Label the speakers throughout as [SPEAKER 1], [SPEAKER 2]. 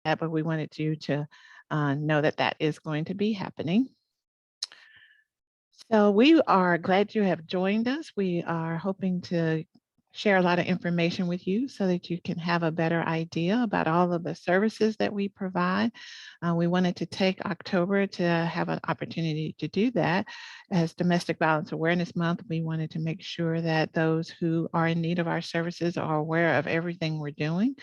[SPEAKER 1] that, but we wanted you to know that that is going to be happening. So we are glad you have joined us. We are hoping to share a lot of information with you so that you can have a better idea about all of the services that we provide. We wanted to take October to have an opportunity to do that. As Domestic Violence Awareness Month, we wanted to make sure that those who are in need of our services are aware of everything we're doing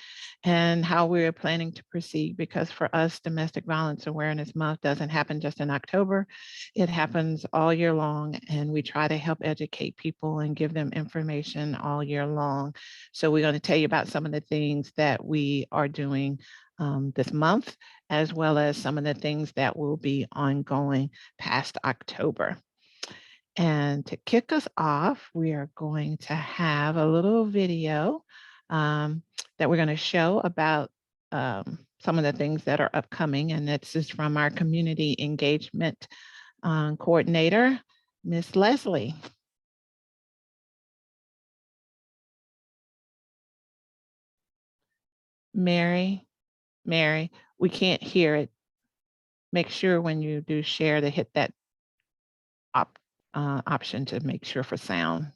[SPEAKER 1] and how we're planning to proceed, because for us, Domestic Violence Awareness Month doesn't happen just in October. It happens all year long, and we try to help educate people and give them information all year long. So we're going to tell you about some of the things that we are doing this month, as well as some of the things that will be ongoing past October. And to kick us off, we are going to have a little video that we're going to show about some of the things that are upcoming. And this is from our community engagement coordinator, Miss Leslie. Mary, we can't hear it. Make sure when you do share to hit that option to make sure for sound.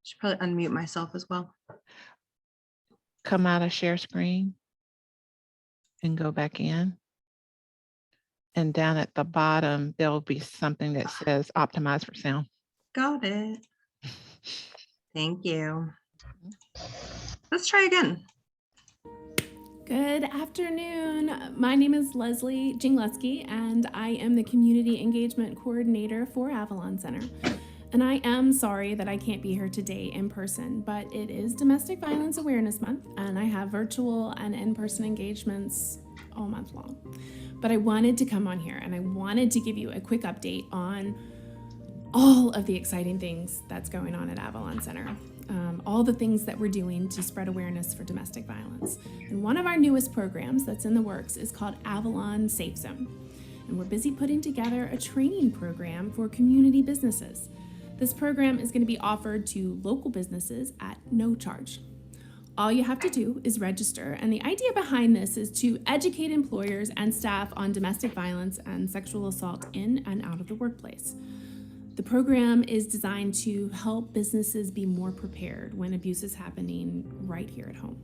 [SPEAKER 2] Should probably unmute myself as well.
[SPEAKER 1] Come out of share screen and go back in. And down at the bottom, there'll be something that says optimize for sound.
[SPEAKER 2] Got it. Thank you. Let's try again.
[SPEAKER 3] Good afternoon. My name is Leslie Jingleski, and I am the Community Engagement Coordinator for Avalon Center. And I am sorry that I can't be here today in person, but it is Domestic Violence Awareness Month, and I have virtual and in-person engagements all month long. But I wanted to come on here, and I wanted to give you a quick update on all of the exciting things that's going on at Avalon Center. All the things that we're doing to spread awareness for domestic violence. And one of our newest programs that's in the works is called Avalon Safe Zone. And we're busy putting together a training program for community businesses. This program is going to be offered to local businesses at no charge. All you have to do is register, and the idea behind this is to educate employers and staff on domestic violence and sexual assault in and out of the workplace. The program is designed to help businesses be more prepared when abuse is happening right here at home.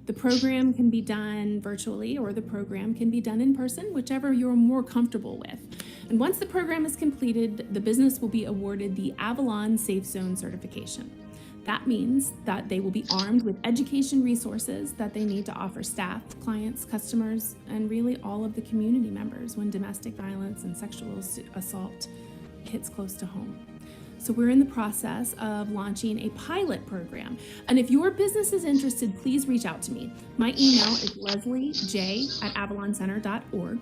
[SPEAKER 3] The program can be done virtually, or the program can be done in person, whichever you're more comfortable with. And once the program is completed, the business will be awarded the Avalon Safe Zone certification. That means that they will be armed with education resources that they need to offer staff, clients, customers, and really all of the community members when domestic violence and sexual assault hits close to home. So we're in the process of launching a pilot program. And if your business is interested, please reach out to me. My email is lesliej@avaloncenter.org.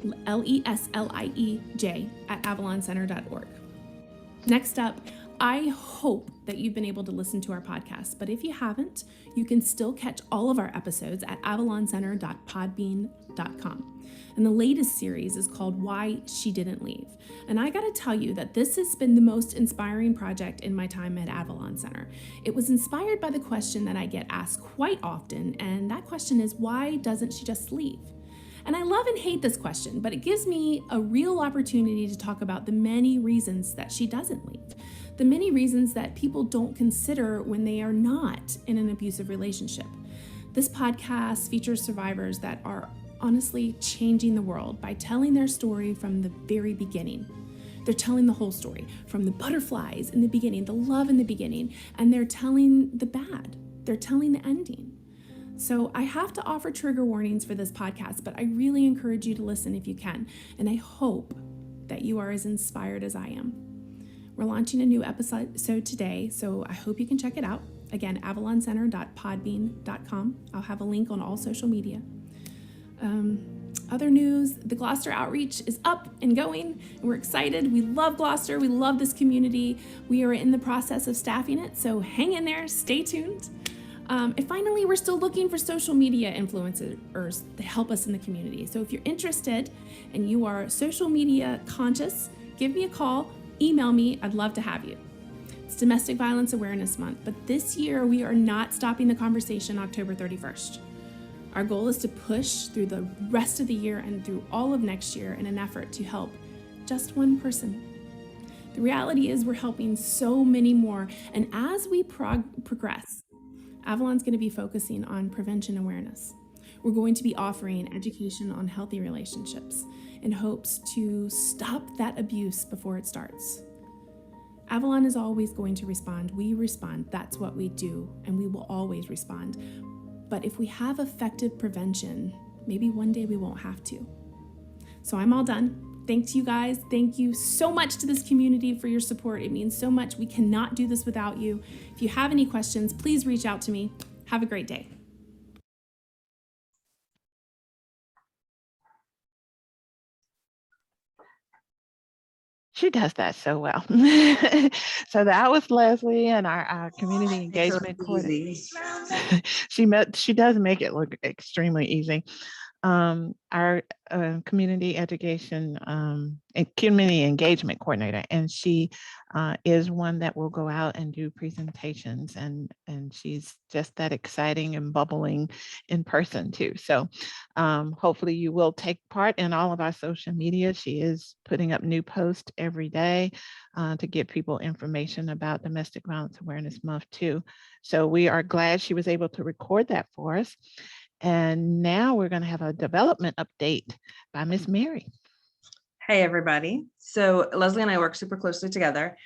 [SPEAKER 3] LESLIEJ@avaloncenter.org. Next up, I hope that you've been able to listen to our podcast, but if you haven't, you can still catch all of our episodes at avaloncenter.podbean.com. And the latest series is called Why She Didn't Leave. And I gotta tell you that this has been the most inspiring project in my time at Avalon Center. It was inspired by the question that I get asked quite often, and that question is, why doesn't she just leave? And I love and hate this question, but it gives me a real opportunity to talk about the many reasons that she doesn't leave. The many reasons that people don't consider when they are not in an abusive relationship. This podcast features survivors that are honestly changing the world by telling their story from the very beginning. They're telling the whole story, from the butterflies in the beginning, the love in the beginning, and they're telling the bad. They're telling the ending. So I have to offer trigger warnings for this podcast, but I really encourage you to listen if you can, and I hope that you are as inspired as I am. We're launching a new episode today, so I hope you can check it out. Again, avaloncenter.podbean.com. I'll have a link on all social media. Other news, the Gloucester Outreach is up and going, and we're excited. We love Gloucester. We love this community. We are in the process of staffing it, so hang in there. Stay tuned. And finally, we're still looking for social media influencers to help us in the community. So if you're interested and you are social media conscious, give me a call, email me. I'd love to have you. It's Domestic Violence Awareness Month, but this year we are not stopping the conversation October 31st. Our goal is to push through the rest of the year and through all of next year in an effort to help just one person. The reality is we're helping so many more, and as we progress, Avalon's going to be focusing on prevention awareness. We're going to be offering education on healthy relationships in hopes to stop that abuse before it starts. Avalon is always going to respond. We respond. That's what we do, and we will always respond. But if we have effective prevention, maybe one day we won't have to. So I'm all done. Thanks you guys. Thank you so much to this community for your support. It means so much. We cannot do this without you. If you have any questions, please reach out to me. Have a great day.
[SPEAKER 1] She does that so well. So that was Leslie and our community engagement coordinator. She does make it look extremely easy. Our community education and community engagement coordinator, and she is one that will go out and do presentations, and she's just that exciting and bubbling in person too. So hopefully you will take part in all of our social media. She is putting up new posts every day to give people information about Domestic Violence Awareness Month too. So we are glad she was able to record that for us. And now we're going to have a development update by Miss Mary.
[SPEAKER 2] Hey, everybody. So Leslie and I work super closely together.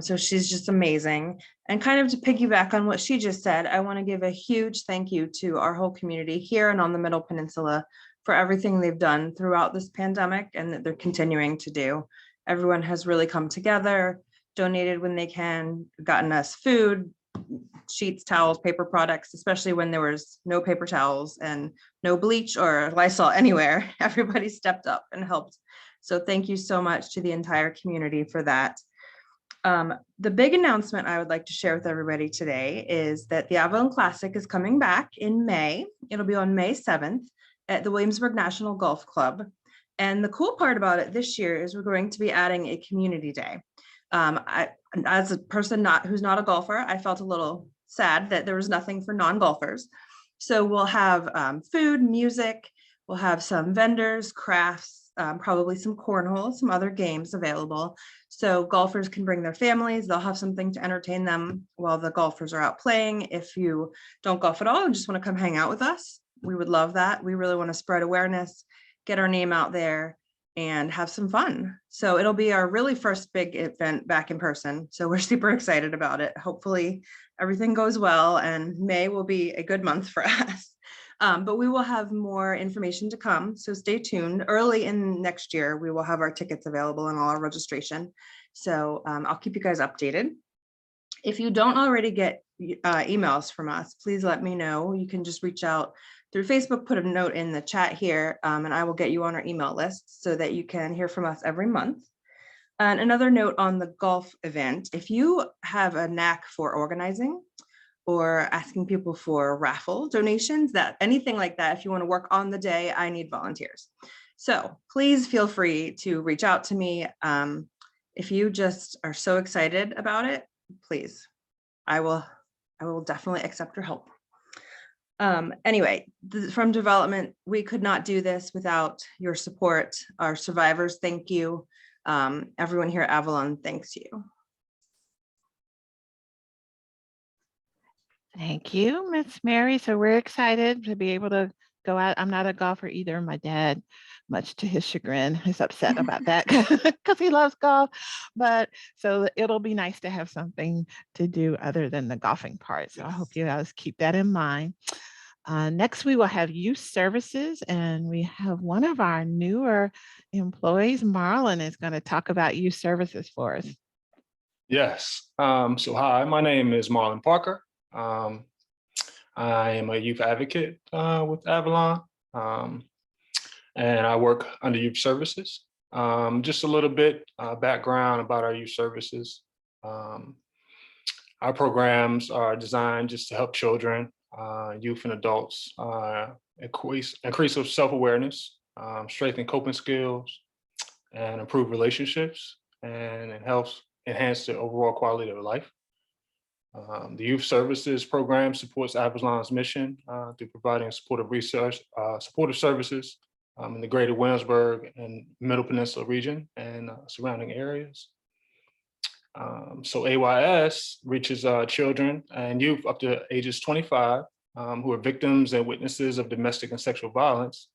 [SPEAKER 2] So she's just amazing. And kind of to piggyback on what she just said, I want to give a huge thank you to our whole community here and on the Middle Peninsula for everything they've done throughout this pandemic and that they're continuing to do. Everyone has really come together, donated when they can, gotten us food, sheets, towels, paper products, especially when there was no paper towels and no bleach or Lysol anywhere. Everybody stepped up and helped. So thank you so much to the entire community for that. The big announcement I would like to share with everybody today is that the Avalon Classic is coming back in May. It'll be on May 7th at the Williamsburg National Golf Club. And the cool part about it this year is we're going to be adding a community day. As a person who's not a golfer, I felt a little sad that there was nothing for non-golfers. So we'll have food, music, we'll have some vendors, crafts, probably some cornhole, some other games available. So golfers can bring their families, they'll have something to entertain them while the golfers are out playing. If you don't golf at all and just want to come hang out with us, we would love that. We really want to spread awareness, get our name out there, and have some fun. So it'll be our really first big event back in person. So we're super excited about it. Hopefully everything goes well and May will be a good month for us. But we will have more information to come. So stay tuned. Early in next year, we will have our tickets available and all our registration. So I'll keep you guys updated. If you don't already get emails from us, please let me know. You can just reach out through Facebook, put a note in the chat here, and I will get you on our email list so that you can hear from us every month. And another note on the golf event, if you have a knack for organizing or asking people for raffle donations, anything like that, if you want to work on the day, I need volunteers. So please feel free to reach out to me. If you just are so excited about it, please, I will definitely accept your help. Anyway, from development, we could not do this without your support. Our survivors, thank you. Everyone here at Avalon, thanks you.
[SPEAKER 1] Thank you, Miss Mary. So we're excited to be able to go out. I'm not a golfer either. My dad, much to his chagrin, is upset about that because he loves golf. But so it'll be nice to have something to do other than the golfing part. So I hope you guys keep that in mind. Next, we will have youth services, and we have one of our newer employees, Marlon, is going to talk about youth services for us.
[SPEAKER 4] Yes. So hi, my name is Marlon Parker. I am a youth advocate with Avalon, and I work under youth services. Just a little bit background about our youth services. Our programs are designed just to help children, youth and adults increase their self-awareness, strengthen coping skills, and improve relationships, and it helps enhance the overall quality of life. The Youth Services Program supports Avalon's mission through providing supportive supportive services in the greater Williamsburg and Middle Peninsula region and surrounding areas. So AYS reaches children and youth up to ages 25 who are victims and witnesses of domestic and sexual violence,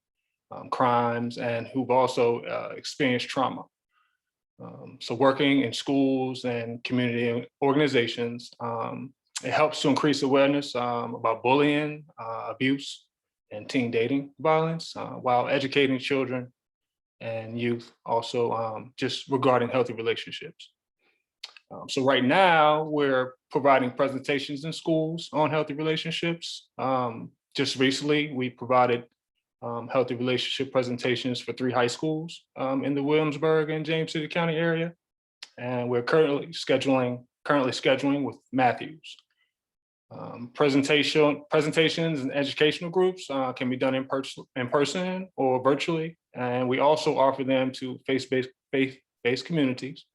[SPEAKER 4] crimes, and who've also experienced trauma. So working in schools and community organizations, it helps to increase awareness about bullying, abuse, and teen dating violence, while educating children and youth also just regarding healthy relationships. So right now, we're providing presentations in schools on healthy relationships. Just recently, we provided healthy relationship presentations for 3 high schools in the Williamsburg and James City County area. And we're currently scheduling with Matthews. Presentations and educational groups can be done in person or virtually. And we also offer them to faith-based communities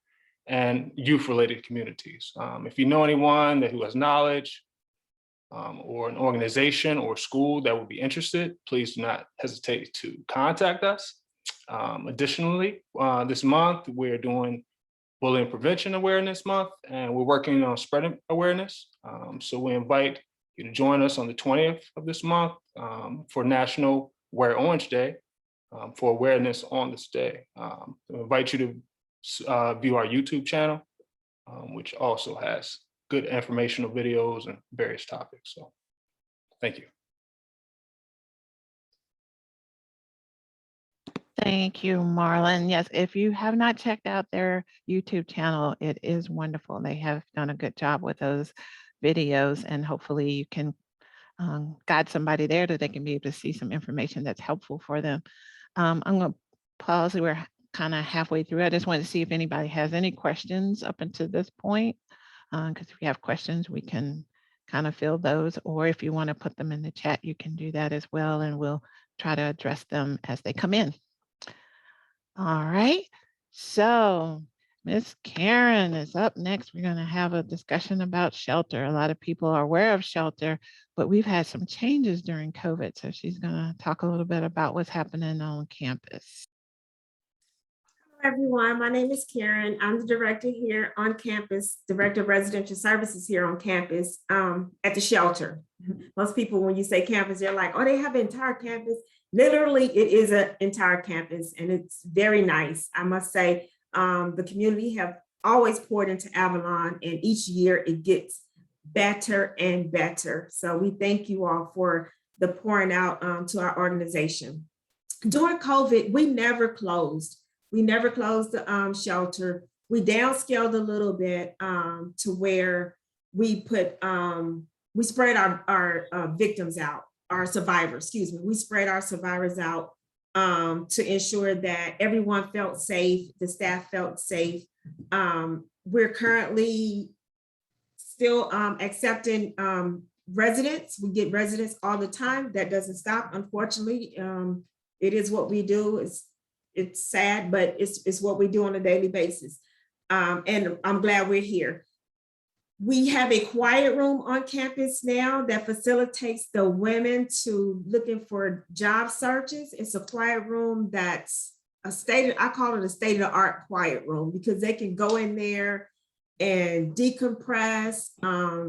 [SPEAKER 4] and youth-related communities. If you know anyone who has knowledge or an organization or school that would be interested, please do not hesitate to contact us. Additionally, this month, we're doing Bullying Prevention Awareness Month, and we're working on spreading awareness. So we invite you to join us on the 20th of this month for National Wear Orange Day for awareness on this day. We invite you to view our YouTube channel, which also has good informational videos and various topics. So thank you.
[SPEAKER 1] Thank you, Marlon. Yes, if you have not checked out their YouTube channel, it is wonderful. They have done a good job with those videos, and hopefully you can guide somebody there that they can be able to see some information that's helpful for them. I'm going to pause. We're kind of halfway through. I just wanted to see if anybody has any questions up until this point, because if you have questions, we can kind of fill those, or if you want to put them in the chat, you can do that as well, and we'll try to address them as they come in. All right, so Miss Karen is up next. We're going to have a discussion about shelter. A lot of people are aware of shelter, but we've had some changes during COVID. So she's going to talk a little bit about what's happening on campus.
[SPEAKER 5] Hello, everyone. My name is Karen. I'm the director here on campus, director of residential services here on campus at the shelter. Most people, when you say campus, they're like, oh, they have an entire campus. Literally, it is an entire campus, and it's very nice. I must say, the community have always poured into Avalon, and each year it gets better and better. So we thank you all for the pouring out to our organization. During COVID, we never closed. We never closed the shelter. We downscaled a little bit to where we put, we spread our victims out. Our survivors, excuse me, we spread our survivors out to ensure that everyone felt safe, the staff felt safe. We're currently still accepting residents. We get residents all the time. That doesn't stop, unfortunately. It is what we do. It's sad, but it's what we do on a daily basis. And I'm glad we're here. We have a quiet room on campus now that facilitates the women to looking for job searches. It's a quiet room that's I call it a state-of-the-art quiet room, because they can go in there and decompress,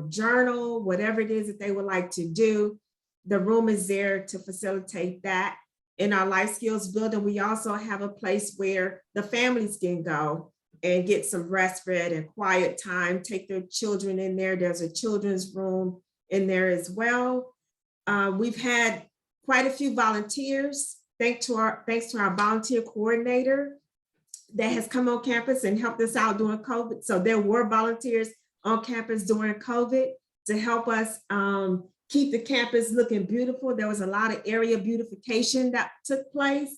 [SPEAKER 5] journal, whatever it is that they would like to do. The room is there to facilitate that. In our life skills building, we also have a place where the families can go and get some respite and quiet time, take their children in there. There's a children's room in there as well. We've had quite a few volunteers, thanks to our volunteer coordinator that has come on campus and helped us out during COVID. So there were volunteers on campus during COVID to help us keep the campus looking beautiful. There was a lot of area beautification that took place,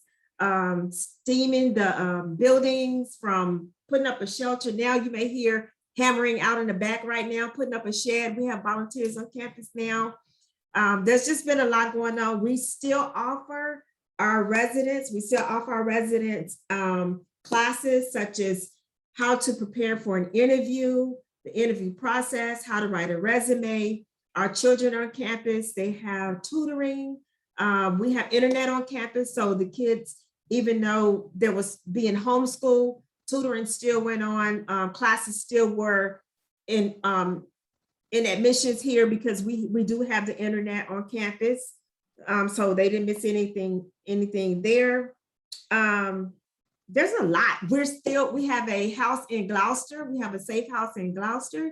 [SPEAKER 5] steaming the buildings, from putting up a shelter. Now you may hear hammering out in the back right now, putting up a shed. We have volunteers on campus now. There's just been a lot going on. We still offer our residents, classes such as how to prepare for an interview. the interview process, how to write a resume. Our children on campus, they have tutoring. We have internet on campus, so the kids, even though there was being homeschooled, tutoring still went on. Classes still were in admissions here because we do have the internet on campus. So they didn't miss anything there. There's a lot. We have a house in Gloucester. We have a safe house in Gloucester.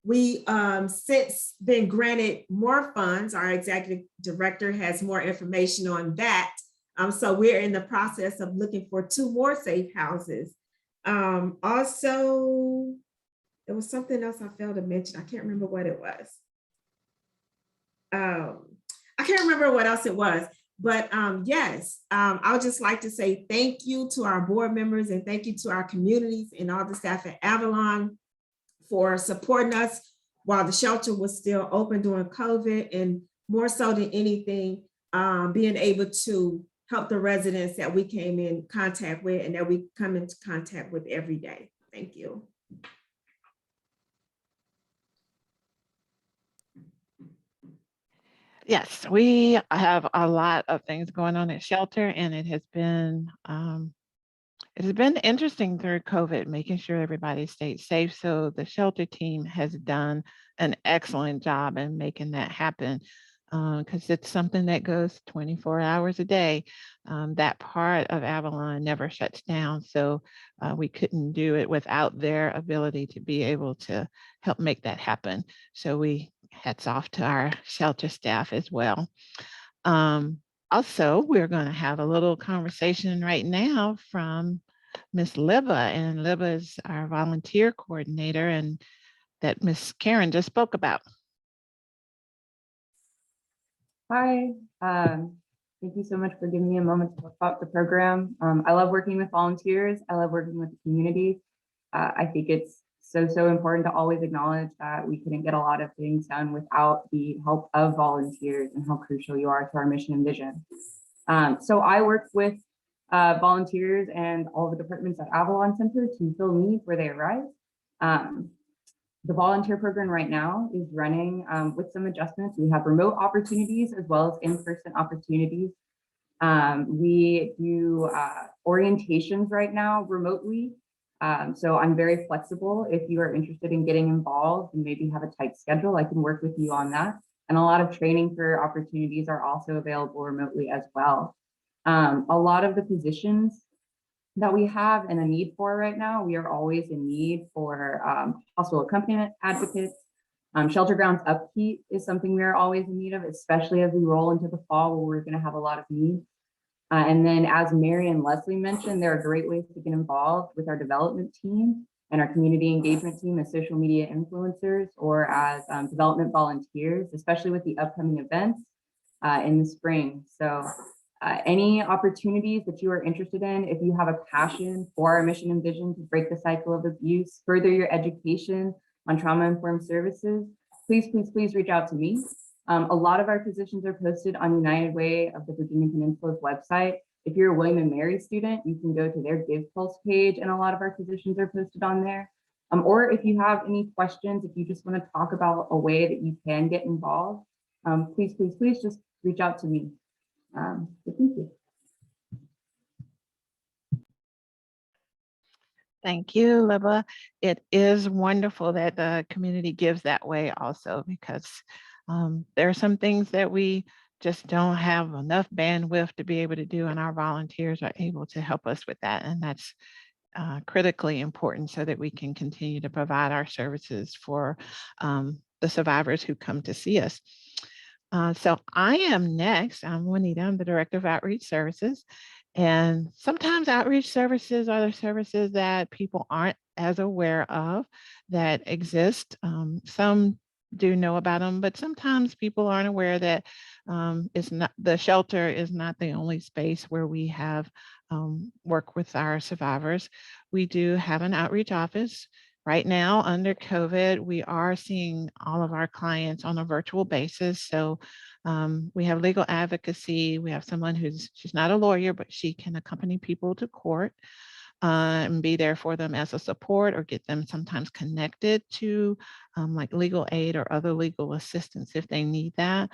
[SPEAKER 5] We since been granted more funds. Our executive director has more information on that. So we're in the process of looking for 2 more safe houses. Also, there was something else I failed to mention. I can't remember what it was. I can't remember what else it was, but yes, I would just like to say thank you to our board members and thank you to our communities and all the staff at Avalon for supporting us while the shelter was still open during COVID, and more so than anything, being able to help the residents that we came in contact with and that we come into contact with every day. Thank you.
[SPEAKER 1] Yes, we have a lot of things going on at shelter, and it has been interesting through COVID, making sure everybody stayed safe. So the shelter team has done an excellent job in making that happen, because it's something that goes 24 hours a day. That part of Avalon never shuts down. So we couldn't do it without their ability to be able to help make that happen. So we hats off to our shelter staff as well. Also, we're going to have a little conversation right now from Miss Libba, and Libba is our volunteer coordinator, and that Miss Karen just spoke about.
[SPEAKER 6] Hi, thank you so much for giving me a moment to talk about the program. I love working with volunteers. I love working with the community. I think it's so important to always acknowledge that we couldn't get a lot of things done without the help of volunteers and how crucial you are to our mission and vision. So I work with volunteers and all the departments at Avalon Center to fill needs where they arise. The volunteer program right now is running with some adjustments. We have remote opportunities as well as in-person opportunities. We do orientations right now remotely. So I'm very flexible. If you are interested in getting involved and maybe have a tight schedule, I can work with you on that. And a lot of training for opportunities are also available remotely as well. A lot of the positions that we have and a need for right now, we are always in need for hospital accompaniment advocates. Shelter grounds upkeep is something we are always in need of, especially as we roll into the fall where we're going to have a lot of needs. And then as Mary and Leslie mentioned, there are great ways to get involved with our development team and our community engagement team as social media influencers or as development volunteers, especially with the upcoming events in the spring. So any opportunities that you are interested in, if you have a passion for our mission and vision to break the cycle of abuse, further your education on trauma-informed services, please reach out to me. A lot of our positions are posted on United Way of the Virginia Peninsula's website. If you're a William and Mary student, you can go to their Give Pulse page and a lot of our positions are posted on there. Or if you have any questions, if you just want to talk about a way that you can get involved, please just reach out to me. So thank you.
[SPEAKER 1] Thank you, Libba. It is wonderful that the community gives that way also, because there are some things that we just don't have enough bandwidth to be able to do, and our volunteers are able to help us with that. And that's critically important so that we can continue to provide our services for the survivors who come to see us. So I am next. I'm Juanita. I'm the Director of Outreach Services. And sometimes outreach services are the services that people aren't as aware of that exist. Some do know about them, but sometimes people aren't aware that the shelter is not the only space where we have work with our survivors. We do have an outreach office. Right now, under COVID, we are seeing all of our clients on a virtual basis. So we have legal advocacy. We have someone she's not a lawyer, but she can accompany people to court. and be there for them as a support, or get them sometimes connected to like legal aid or other legal assistance if they need that.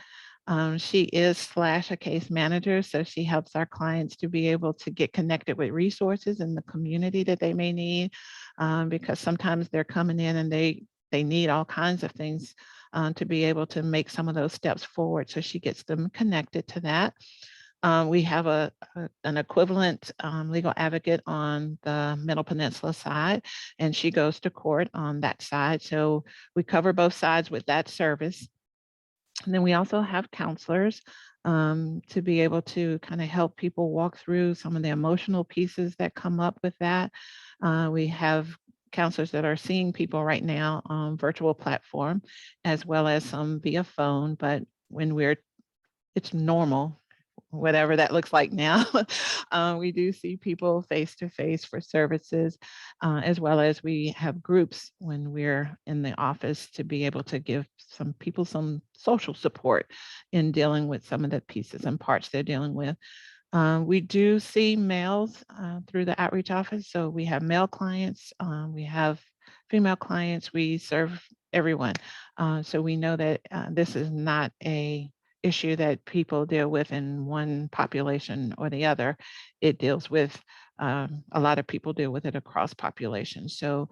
[SPEAKER 1] She is / a case manager, so she helps our clients to be able to get connected with resources in the community that they may need, because sometimes they're coming in and they need all kinds of things to be able to make some of those steps forward. So she gets them connected to that. We have an equivalent legal advocate on the Middle Peninsula side, and she goes to court on that side. So we cover both sides with that service. And then we also have counselors to be able to kind of help people walk through some of the emotional pieces that come up with that. We have counselors that are seeing people right now on virtual platform, as well as some via phone. But when it's normal, whatever that looks like now. We do see people face to face for services, as well as we have groups when we're in the office to be able to give some people some social support in dealing with some of the pieces and parts they're dealing with. We do see males through the outreach office. So we have male clients, we have female clients, we serve everyone. So we know that this is not a issue that people deal with in one population or the other. It deals with, a lot of people deal with it across populations. So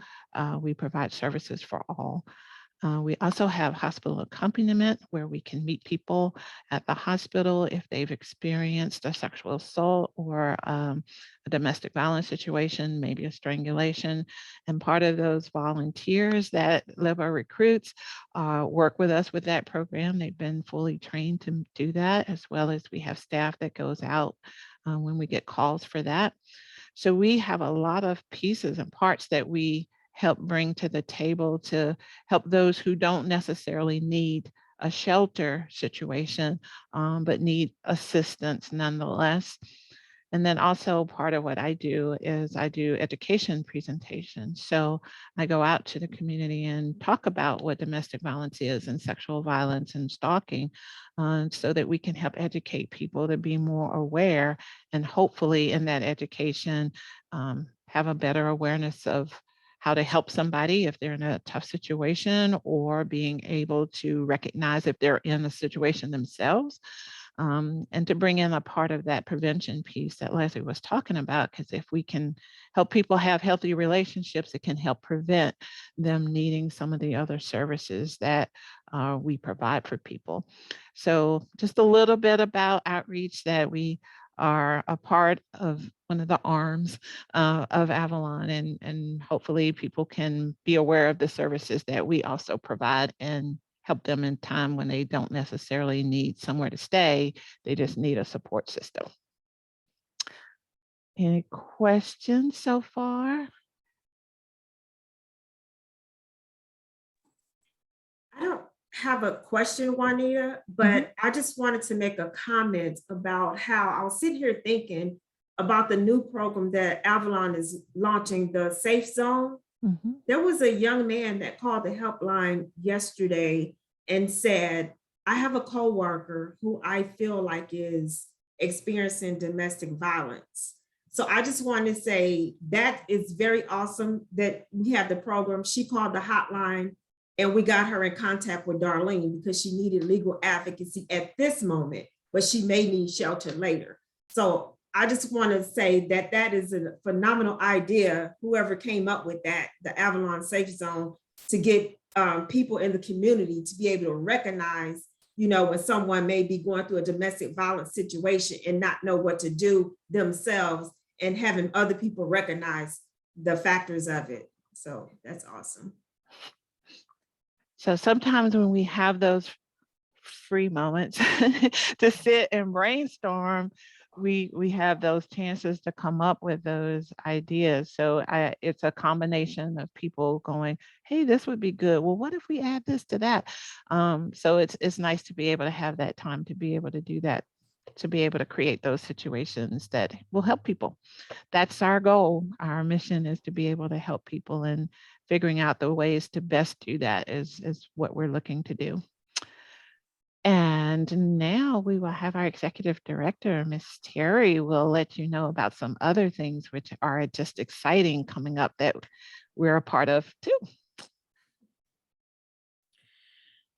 [SPEAKER 1] we provide services for all. We also have hospital accompaniment, where we can meet people at the hospital if they've experienced a sexual assault or a domestic violence situation, maybe a strangulation. And part of those volunteers that LIBA recruits work with us with that program. They've been fully trained to do that, as well as we have staff that goes out when we get calls for that. So we have a lot of pieces and parts that we help bring to the table to help those who don't necessarily need a shelter situation, but need assistance nonetheless. And then also part of what I do is I do education presentations. So I go out to the community and talk about what domestic violence is and sexual violence and stalking, so that we can help educate people to be more aware, and hopefully in that education have a better awareness of how to help somebody if they're in a tough situation, or being able to recognize if they're in a situation themselves. And to bring in a part of that prevention piece that Leslie was talking about, because if we can help people have healthy relationships, it can help prevent them needing some of the other services that we provide for people. So just a little bit about outreach, that we are a part of one of the arms of Avalon, and hopefully people can be aware of the services that we also provide and help them in time when they don't necessarily need somewhere to stay. They just need a support system. Any questions so far?
[SPEAKER 5] I don't have a question, Juanita, but I just wanted to make a comment about how I was sitting here thinking about the new program that Avalon is launching, the Safe Zone. There was a young man that called the helpline yesterday and said, I have a coworker who I feel like is experiencing domestic violence. So I just want to say that is very awesome that we have the program. She called the hotline and we got her in contact with Darlene because she needed legal advocacy at this moment, but she may need shelter later. So I just want to say that that is a phenomenal idea, whoever came up with that, the Avalon Safe Zone, to get people in the community to be able to recognize, you know, when someone may be going through a domestic violence situation and not know what to do themselves, and having other people recognize the factors of it. So that's awesome.
[SPEAKER 1] So sometimes when we have those free moments to sit and brainstorm, we have those chances to come up with those ideas. So it's a combination of people going, hey, this would be good. Well, what if we add this to that? So it's nice to be able to have that time to be able to do that, to be able to create those situations that will help people. That's our goal. Our mission is to be able to help people, and figuring out the ways to best do that is what we're looking to do. And now we will have our executive director, Miss Terry, will let you know about some other things which are just exciting coming up that we're a part of too.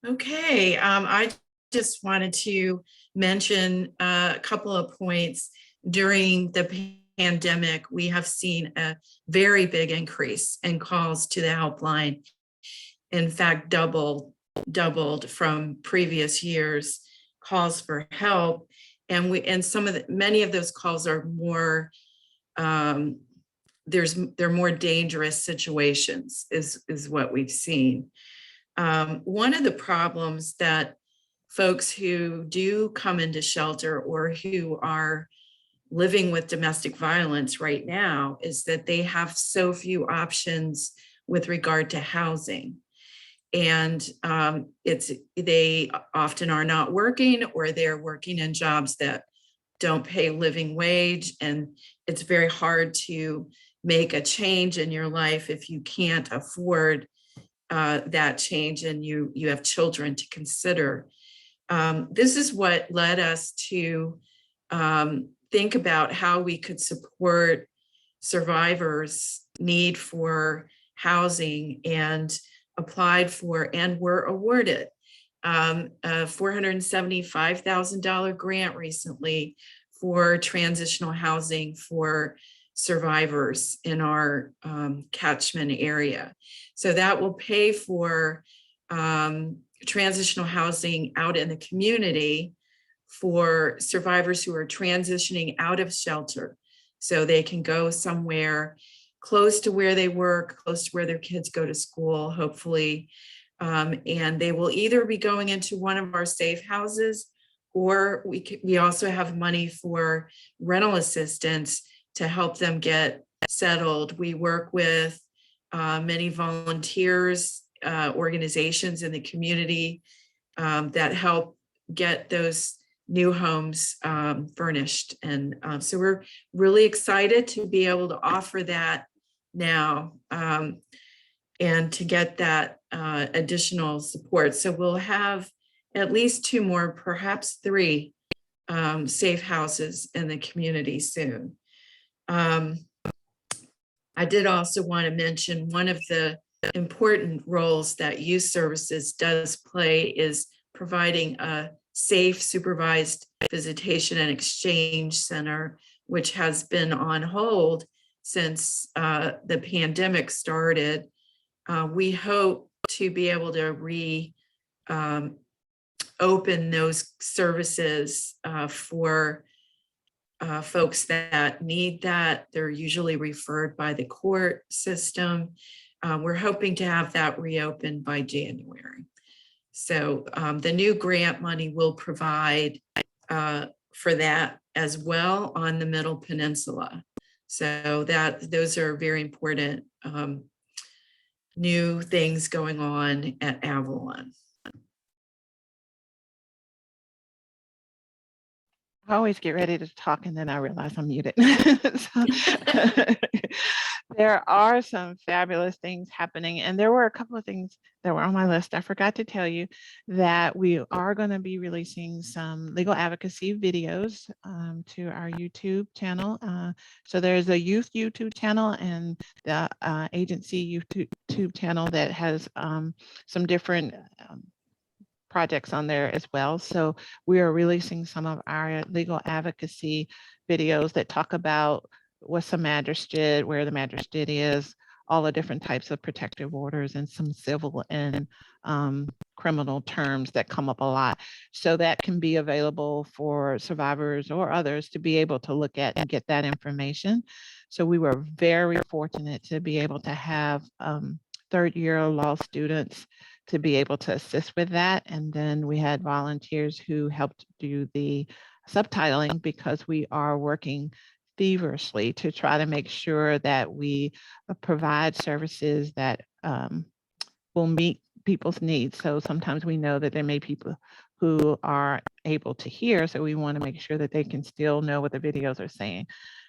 [SPEAKER 7] Okay, I just wanted to mention a couple of points. During the pandemic, we have seen a very big increase in calls to the helpline. In fact, doubled from previous years, calls for help. And many of those calls are more, they're more dangerous situations is what we've seen. One of the problems that folks who do come into shelter or who are living with domestic violence right now is that they have so few options with regard to housing. And they often are not working, or they're working in jobs that don't pay living wage. And it's very hard to make a change in your life if you can't afford that change and you have children to consider. This is what led us to think about how we could support survivors' need for housing, and applied for and were awarded a $475,000 grant recently for transitional housing for survivors in our catchment area. So that will pay for transitional housing out in the community for survivors who are transitioning out of shelter, so they can go somewhere close to where they work, close to where their kids go to school, hopefully. And they will either be going into one of our safe houses, or we also have money for rental assistance to help them get settled. We work with many volunteers, organizations in the community that help get those new homes furnished. And so we're really excited to be able to offer that now and to get that additional support. So we'll have at least 2 more, perhaps 3 safe houses in the community soon. I did also want to mention one of the important roles that youth services does play is providing a safe, supervised visitation and exchange center, which has been on hold since the pandemic started. We hope to be able to open those services for folks that need that. They're usually referred by the court system. We're hoping to have that reopened by January. So the new grant money will provide for that as well on the Middle Peninsula. So those are very important new things going on at Avalon.
[SPEAKER 1] I always get ready to talk and then I realize I'm muted. So, there are some fabulous things happening, and there were a couple of things that were on my list. I forgot to tell you that we are going to be releasing some legal advocacy videos to our YouTube channel. So there's a youth YouTube channel and the agency YouTube channel that has some different projects on there as well. So we are releasing some of our legal advocacy videos that talk about what's a magistrate, where the magistrate is, all the different types of protective orders, and some civil and criminal terms that come up a lot. So that can be available for survivors or others to be able to look at and get that information. So we were very fortunate to be able to have third-year law students to be able to assist with that. And then we had volunteers who helped do the subtitling, because we are working feverishly to try to make sure that we provide services that will meet people's needs. So sometimes we know that there may be people who are able to hear, so we want to make sure that they can still know what the videos are saying.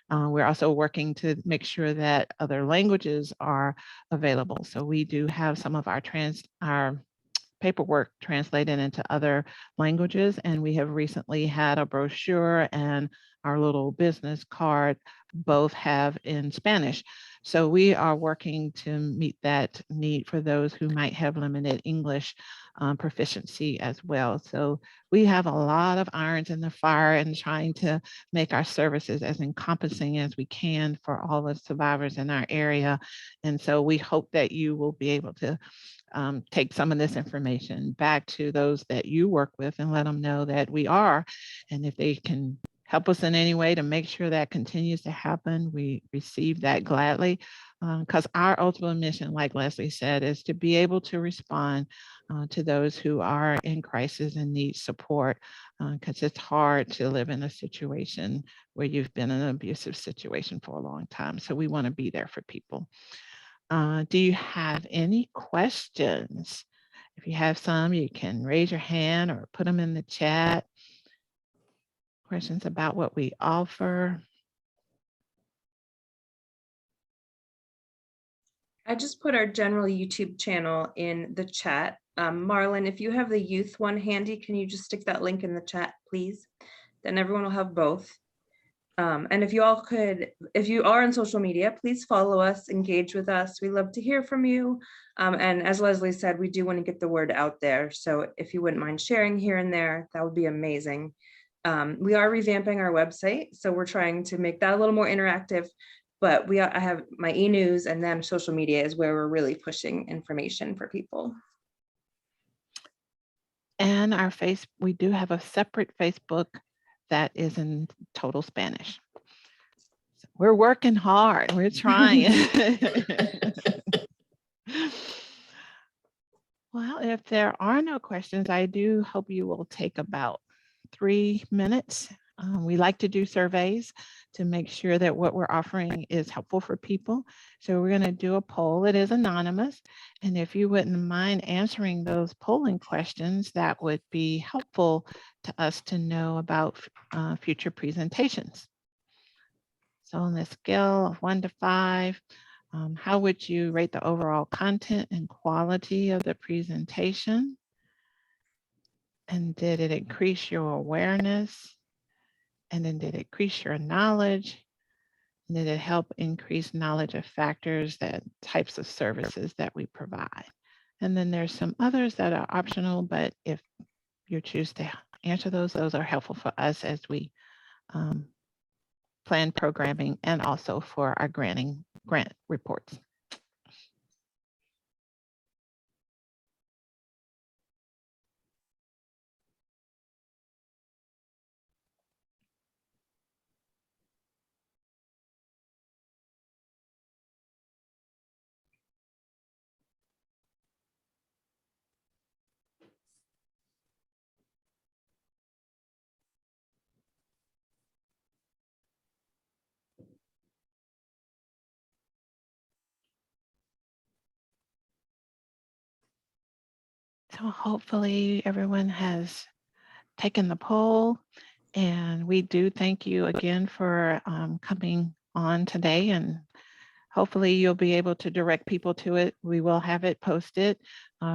[SPEAKER 1] We're also working to make sure that other languages are available. So we do have some of our paperwork translated into other languages. And we have recently had a brochure and our little business card both have in Spanish. So we are working to meet that need for those who might have limited English proficiency as well. So we have a lot of irons in the fire and trying to make our services as encompassing as we can for all the survivors in our area. And so we hope that you will be able to take some of this information back to those that you work with and let them know that we are. And if they can help us in any way to make sure that continues to happen, we receive that gladly. Because our ultimate mission, like Leslie said, is to be able to respond to those who are in crisis and need support, because it's hard to live in a situation where you've been in an abusive situation for a long time. So we want to be there for people. Do you have any questions? If you have some, you can raise your hand or put them in the chat. Questions about what we offer.
[SPEAKER 2] I just put our general YouTube channel in the chat. Marlon, if you have the youth one handy, can you just stick that link in the chat, please? Then everyone will have both. And if you all could, if you are on social media, please follow us, engage with us. We love to hear from you. And as Leslie said, we do want to get the word out there. So if you wouldn't mind sharing here and there, that would be amazing. We are revamping our website, so we're trying to make that a little more interactive, but I have my e-news, and then social media is where we're really pushing information for people.
[SPEAKER 1] And we do have a separate Facebook that is in total Spanish. So we're working hard, we're trying. Well, if there are no questions, I do hope you will take about 3 minutes. We like to do surveys to make sure that what we're offering is helpful for people. So we're going to do a poll. It is anonymous. And if you wouldn't mind answering those polling questions, that would be helpful to us to know about future presentations. So on the scale of 1 to 5, how would you rate the overall content and quality of the presentation? And did it increase your awareness? And then did it increase your knowledge? And did it help increase knowledge of factors, that types of services that we provide? And then there's some others that are optional, but if you choose to answer those are helpful for us as we plan programming and also for our grant reports. So hopefully everyone has taken the poll, and we do thank you again for coming on today, and hopefully you'll be able to direct people to it. We will have it posted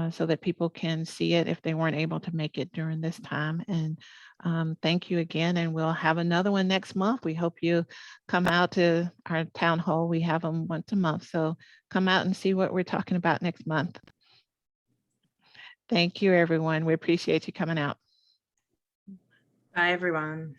[SPEAKER 1] so that people can see it if they weren't able to make it during this time. And thank you again, and we'll have another one next month. We hope you come out to our town hall. We have them once a month, so come out and see what we're talking about next month. Thank you, everyone. We appreciate you coming out.
[SPEAKER 2] Bye, everyone.